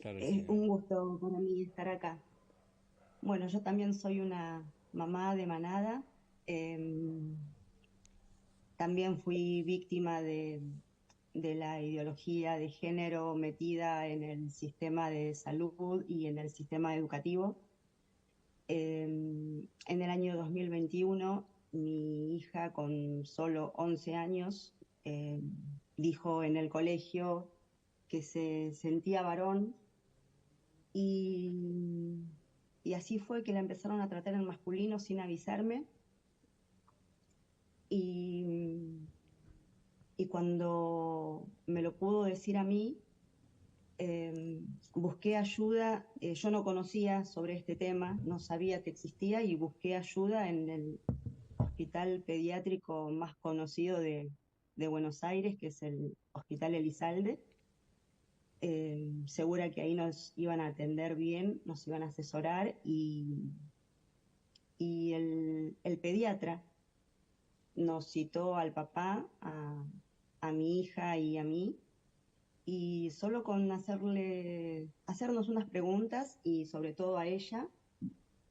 tardes, Es señora. un gusto para mí estar acá. Bueno, yo también soy una mamá de manada. También fui víctima de la ideología de género metida en el sistema de salud y en el sistema educativo. En el año 2021, mi hija con solo 11 años dijo en el colegio que se sentía varón y, y así fue que la empezaron a tratar en masculino sin avisarme y, y cuando me lo pudo decir a mí, eh, busqué ayuda. Yo no conocía sobre este tema, no sabía que existía y busqué ayuda en el hospital pediátrico más conocido de Buenos Aires, que es el Hospital Elizalde. Segura que ahí nos iban a atender bien, nos iban a asesorar y el pediatra nos citó al papá, a mi hija y a mí, y solo con hacernos unas preguntas y sobre todo a ella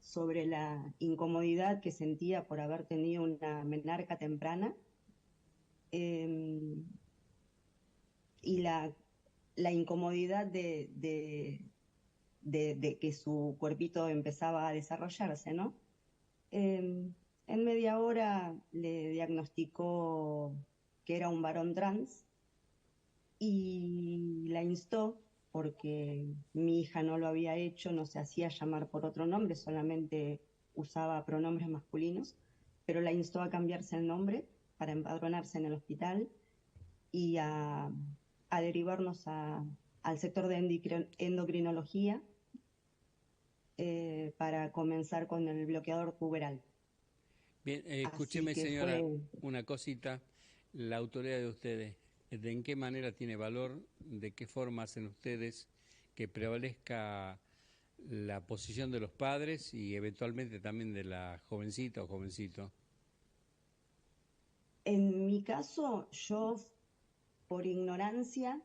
sobre la incomodidad que sentía por haber tenido una menarca temprana, eh, y la incomodidad de que su cuerpito empezaba a desarrollarse, ¿no? En media hora le diagnosticó que era un varón trans y la instó, porque mi hija no lo había hecho, no se hacía llamar por otro nombre, solamente usaba pronombres masculinos, pero la instó a cambiarse el nombre para empadronarse en el hospital y a derivarnos al sector de endocrinología, para comenzar con el bloqueador puberal. Bien, Así escúcheme, que fue. señora, una cosita. La autoridad de ustedes, ¿de en qué manera tiene valor? ¿De qué forma hacen ustedes que prevalezca la posición de los padres y eventualmente también de la jovencita o jovencito? En mi caso, yo por ignorancia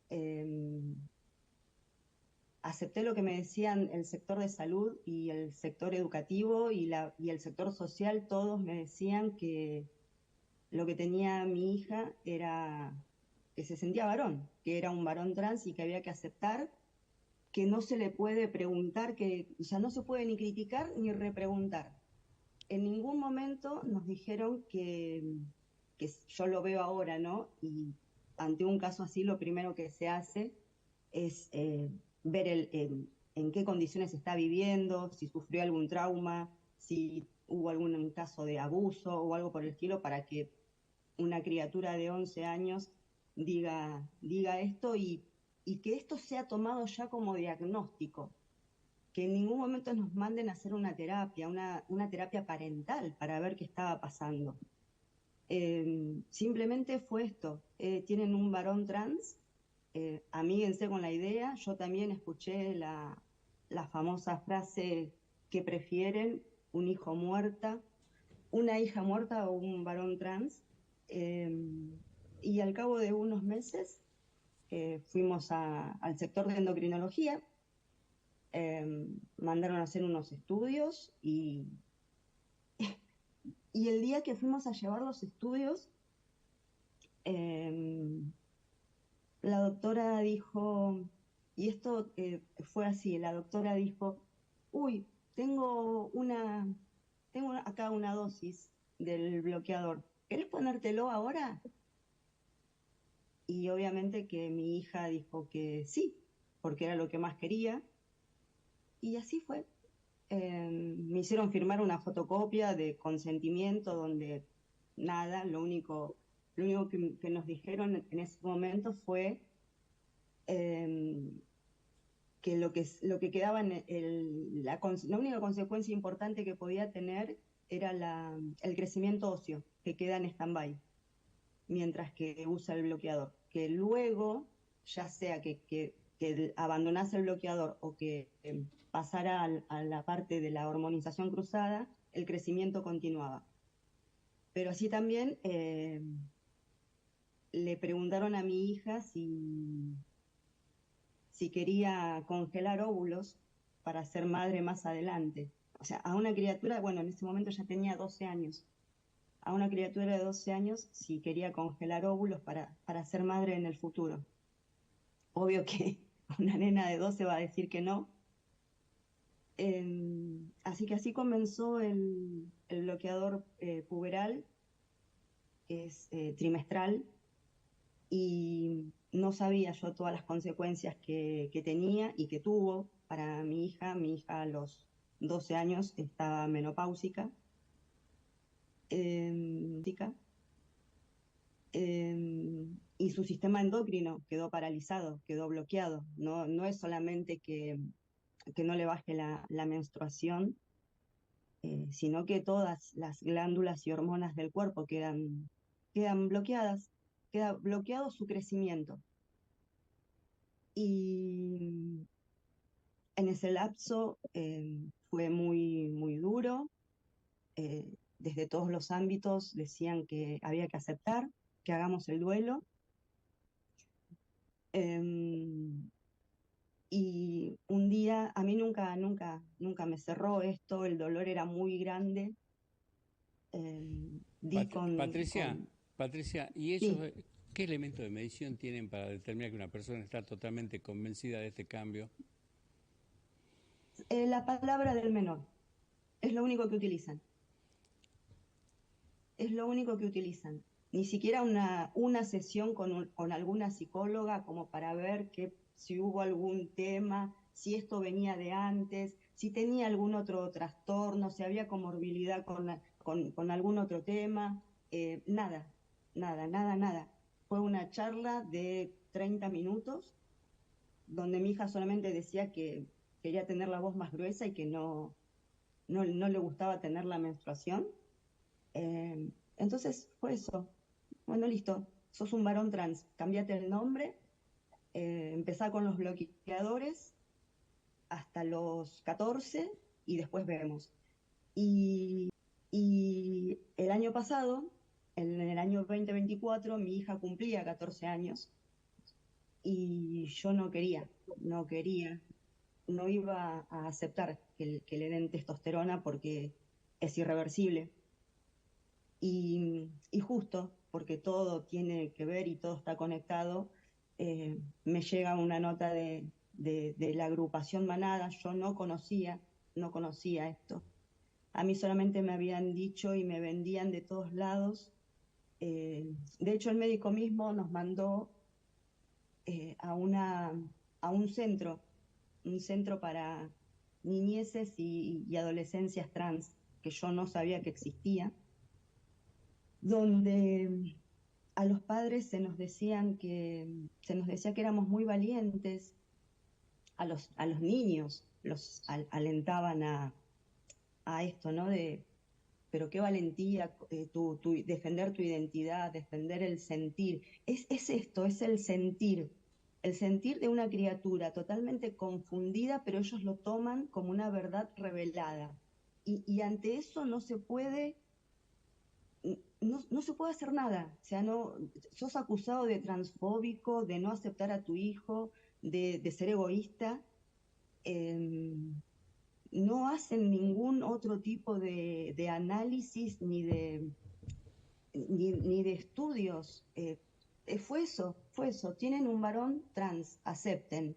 eh, acepté lo que me decían el sector de salud y el sector educativo y el sector social. Todos me decían que lo que tenía mi hija era que se sentía varón, que era un varón trans y que había que aceptar, que no se le puede preguntar, que, o sea, no se puede ni criticar ni repreguntar. En ningún momento nos dijeron que yo lo veo ahora, ¿no? Y ante un caso así, lo primero que se hace es ver en qué condiciones está viviendo, si sufrió algún trauma, si hubo algún caso de abuso o algo por el estilo, para que una criatura de 11 años diga esto y que esto sea tomado ya como diagnóstico, que en ningún momento nos manden a hacer una terapia parental para ver qué estaba pasando. Simplemente fue esto. Tienen un varón trans, amíguense con la idea. Yo también escuché la famosa frase que prefieren, un hijo muerta, una hija muerta o un varón trans. Eh, y al cabo de unos meses fuimos al sector de endocrinología. eh, Mandaron a hacer unos estudios y el día que fuimos a llevar los estudios, eh, la doctora dijo, y esto fue así, la doctora dijo, uy, tengo acá una dosis del bloqueador, ¿querés ponértelo ahora? Y obviamente que mi hija dijo que sí, porque era lo que más quería, y así fue. Me hicieron firmar una fotocopia de consentimiento donde nada, lo único que nos dijeron en ese momento fue eh, que lo que quedaba en la única consecuencia importante que podía tener era el crecimiento óseo, que queda en stand-by mientras que usa el bloqueador. Que luego, ya sea que abandonase el bloqueador o que pasara a la parte de la hormonización cruzada, el crecimiento continuaba. Pero así también le preguntaron a mi hija si quería congelar óvulos para ser madre más adelante. O sea, a una criatura, bueno, en ese momento ya tenía 12 años, a una criatura de 12 años si quería congelar óvulos para ser madre en el futuro. Obvio que una nena de 12 va a decir que no. Así que así comenzó el bloqueador puberal, que es trimestral, y no sabía yo todas las consecuencias que tenía y que tuvo para mi hija. Mi hija a los 12 años estaba menopáusica. Eh, y su sistema endocrino quedó paralizado, quedó bloqueado. No, no es solamente que no le baje la menstruación, sino que todas las glándulas y hormonas del cuerpo quedan bloqueadas, queda bloqueado su crecimiento. Y en ese lapso fue muy, muy duro. eh, Desde todos los ámbitos decían que había que aceptar, que hagamos el duelo. Em, y un día, a mí nunca me cerró esto, el dolor era muy grande. Di Patricia, Patricia, ¿y ellos sí, qué elementos de medición tienen para determinar que una persona está totalmente convencida de este cambio? la palabra del menor, es lo único que utilizan, es lo único que utilizan. Ni siquiera una sesión con alguna psicóloga como para ver si hubo algún tema, si esto venía de antes, si tenía algún otro trastorno, si había comorbilidad con algún otro tema. Nada, nada, nada, nada. Fue una charla de 30 minutos donde mi hija solamente decía que quería tener la voz más gruesa y que no le gustaba tener la menstruación. Entonces fue eso. Bueno, listo, sos un varón trans, cambiate el nombre, empezá con los bloqueadores hasta los 14 y después vemos. Y, y el año pasado, en el año 2024, mi hija cumplía 14 años y yo no quería, no iba a aceptar que le den testosterona porque es irreversible. Y justo porque todo tiene que ver y todo está conectado, me llega una nota de la agrupación Manada. Yo no conocía esto. A mí solamente me habían dicho y me vendían de todos lados. De hecho, el médico mismo nos mandó eh, a, una, a un centro para niñeces y adolescencias trans, que yo no sabía que existía, donde a los padres se nos decía que éramos muy valientes. A los niños los alentaban a esto, ¿no? Pero qué valentía, defender tu identidad, defender el sentir. Es esto, es el sentir de una criatura totalmente confundida, pero ellos lo toman como una verdad revelada. Y ante eso no se puede hacer nada. O sea, no, sos acusado de transfóbico, de no aceptar a tu hijo, de ser egoísta. eh, no hacen ningún otro tipo de análisis ni de estudios. Fue eso. Tienen un varón trans, acepten.